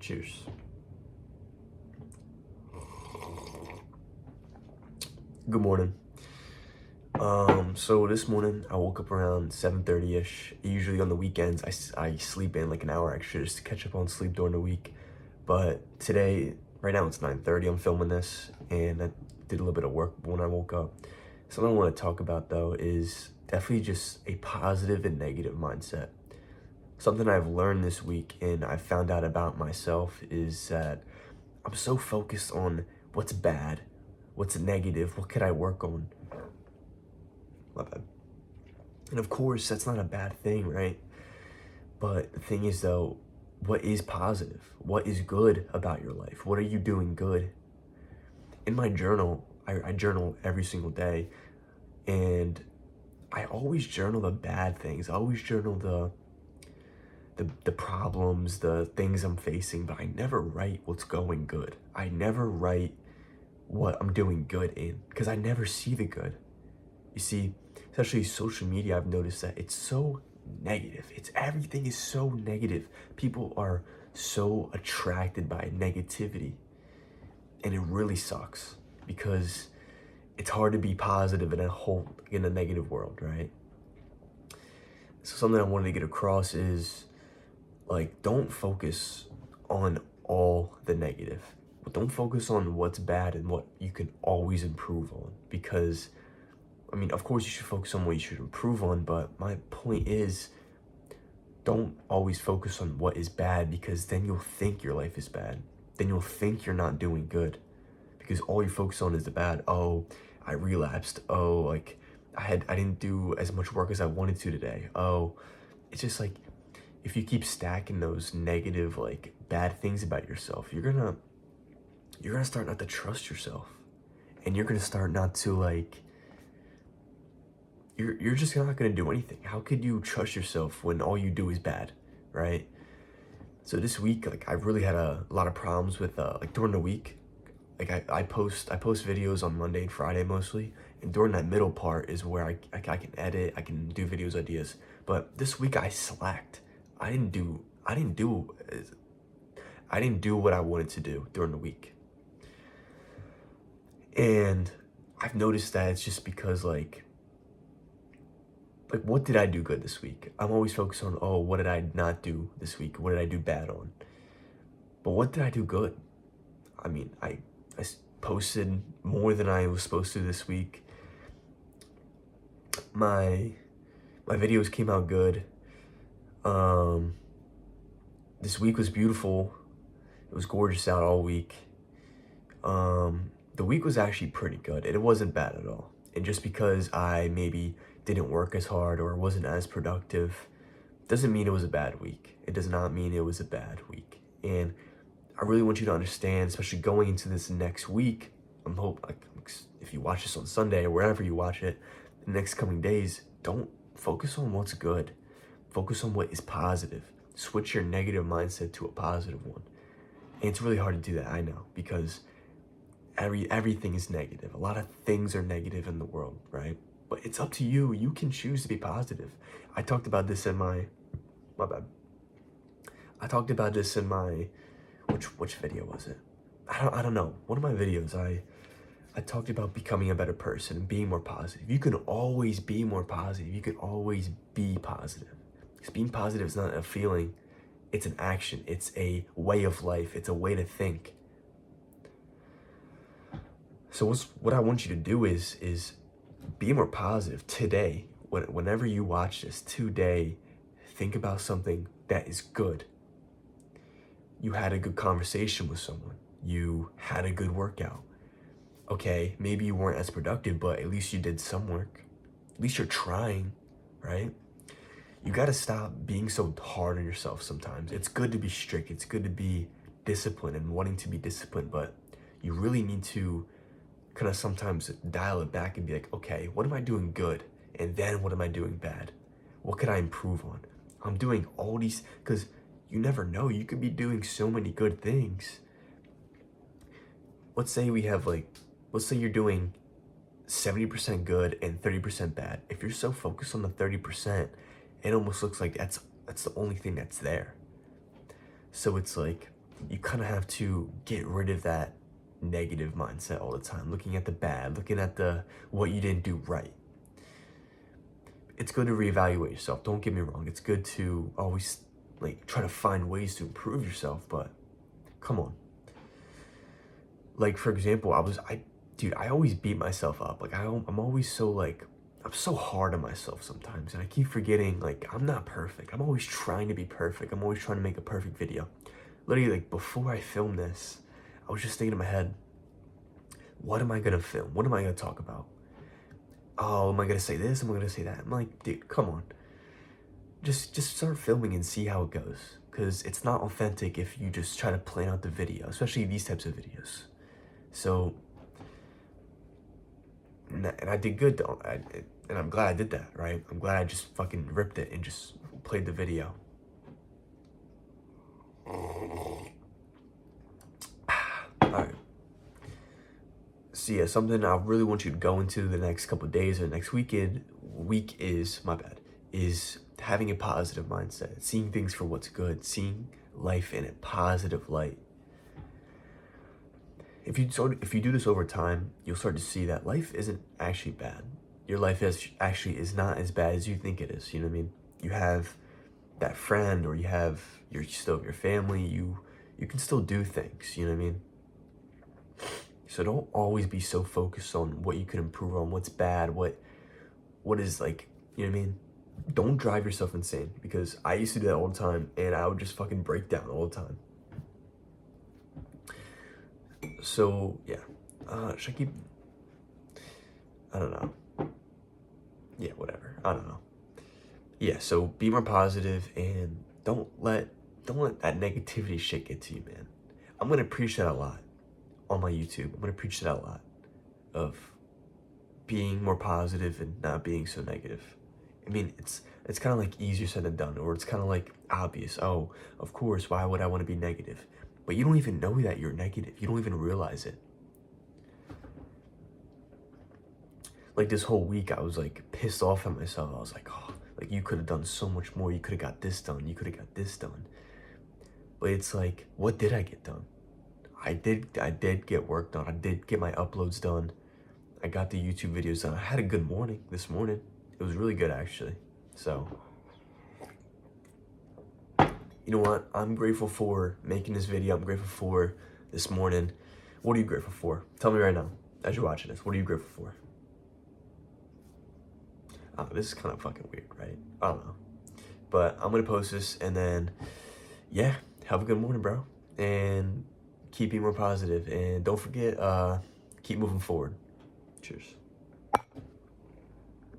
Cheers. Good morning. So this morning I woke up around 7:30ish. Usually on the weekends I sleep in like an hour extra just to catch up on sleep during the week. But today, right now it's 9:30. I'm filming this and I did a little bit of work when I woke up. Something I want to talk about though is definitely just a positive and negative mindset. Something I've learned this week and I found out about myself is that I'm so focused on what's bad, what's negative, what could I work on. My bad. And of course, that's not a bad thing, right? But the thing is, though, what is positive? What is good about your life? What are you doing good? In my journal, I journal every single day, and I always journal the bad things. I always journal the problems, the things I'm facing, but I never write what's going good. I never write what I'm doing good in because I never see the good. You see, especially social media, I've noticed that it's so negative. Everything is so negative. People are so attracted by negativity. And it really sucks because it's hard to be positive in a negative world, right? So something I wanted to get across is like don't focus on all the negative. But don't focus on what's bad and what you can always improve on because I mean, of course you should focus on what you should improve on, but my point is don't always focus on what is bad because then you'll think your life is bad. Then you'll think you're not doing good because all you focus on is the bad. Oh, I relapsed. Oh, like I didn't do as much work as I wanted to today. Oh, it's just like if you keep stacking those negative like bad things about yourself, you're gonna start not to trust yourself. And you're gonna start not to like you're just not gonna do anything. How could you trust yourself when all you do is bad, right? So this week, like I really had a lot of problems with like during the week, like I post videos on Monday and Friday mostly, and during that middle part is where I can edit, I can do videos ideas. But this week I slacked. I didn't do what I wanted to do during the week, and I've noticed that it's just because like what did I do good this week? I'm always focused on, oh, what did I not do this week? What did I do bad on? But what did I do good? I mean, I posted more than I was supposed to this week. My videos came out good. This week was beautiful. It was gorgeous out all week. The week was actually pretty good. It wasn't bad at all. And just because I maybe didn't work as hard or wasn't as productive doesn't mean it was a bad week. It does not mean it was a bad week. And I really want you to understand, especially going into this next week, if you watch this on Sunday or wherever you watch it, the next coming days, don't focus on what's good. Focus on what is positive. Switch your negative mindset to a positive one. And it's really hard to do that, I know, because everything is negative. A lot of things are negative in the world, right? But it's up to you. You can choose to be positive. I talked about this in my bad. I talked about this in my which video was it? I don't know. One of my videos I talked about becoming a better person and being more positive. You can always be more positive. You can always be positive. Because being positive is not a feeling, it's an action. It's a way of life. It's a way to think. So what I want you to do is be more positive today. Whenever you watch this today, think about something that is good. You had a good conversation with someone. You had a good workout. Okay, maybe you weren't as productive, but at least you did some work. At least you're trying, right? You got to stop being so hard on yourself sometimes. It's good to be strict. It's good to be disciplined and wanting to be disciplined, but you really need to kind of sometimes dial it back and be like, okay, what am I doing good? And then what am I doing bad? What could I improve on? I'm doing all these, because you never know. You could be doing so many good things. Let's say you're doing 70% good and 30% bad. If you're so focused on the 30%, it almost looks like that's the only thing that's there. So it's like you kind of have to get rid of that negative mindset all the time, looking at the bad, looking at the what you didn't do right. It's good to reevaluate yourself. Don't get me wrong. It's good to always like try to find ways to improve yourself, but come on. Like for example, I always beat myself up. Like I'm always so like I'm so hard on myself sometimes, and I keep forgetting like I'm not perfect. I'm always trying to be perfect. I'm always trying to make a perfect video. Literally, like before I filmed this, I was just thinking in my head, what am I gonna film? What am I gonna talk about? Oh, am I gonna say this? Am I gonna say that? I'm like, dude, come on. Just start filming and see how it goes. Cause it's not authentic if you just try to plan out the video, especially these types of videos. So, and I did good though. And I'm glad I did that, right? I'm glad I just fucking ripped it and just played the video. Alright. So yeah, something I really want you to go into the next couple of days or next week is having a positive mindset, seeing things for what's good, seeing life in a positive light. If you do this over time, you'll start to see that life isn't actually bad. Your life is not as bad as you think it is. You know what I mean? You have that friend, or you're still your family. You can still do things. You know what I mean? So don't always be so focused on what you can improve on, what's bad, what is like, you know what I mean? Don't drive yourself insane, because I used to do that all the time, and I would just fucking break down all the time. So yeah, should I keep? I don't know. Yeah, whatever. I don't know. Yeah, so be more positive and don't let that negativity shit get to you, man. I'm gonna preach that a lot on my YouTube. I'm gonna preach that a lot of being more positive and not being so negative. I mean, it's kind of like easier said than done, or it's kind of like obvious. Oh, of course, why would I want to be negative? But you don't even know that you're negative. You don't even realize it. Like this whole week, I was like pissed off at myself. I was like, oh, like you could have done so much more. You could have got this done. You could have got this done. But it's like, what did I get done? I did get work done. I did get my uploads done. I got the YouTube videos done. I had a good morning this morning. It was really good, actually. So, you know what? I'm grateful for making this video. I'm grateful for this morning. What are you grateful for? Tell me right now, as you're watching this, what are you grateful for? This is kind of fucking weird, right? I don't know. But I'm gonna post this, and then, yeah, have a good morning, bro. And keep being more positive. And don't forget, keep moving forward. Cheers.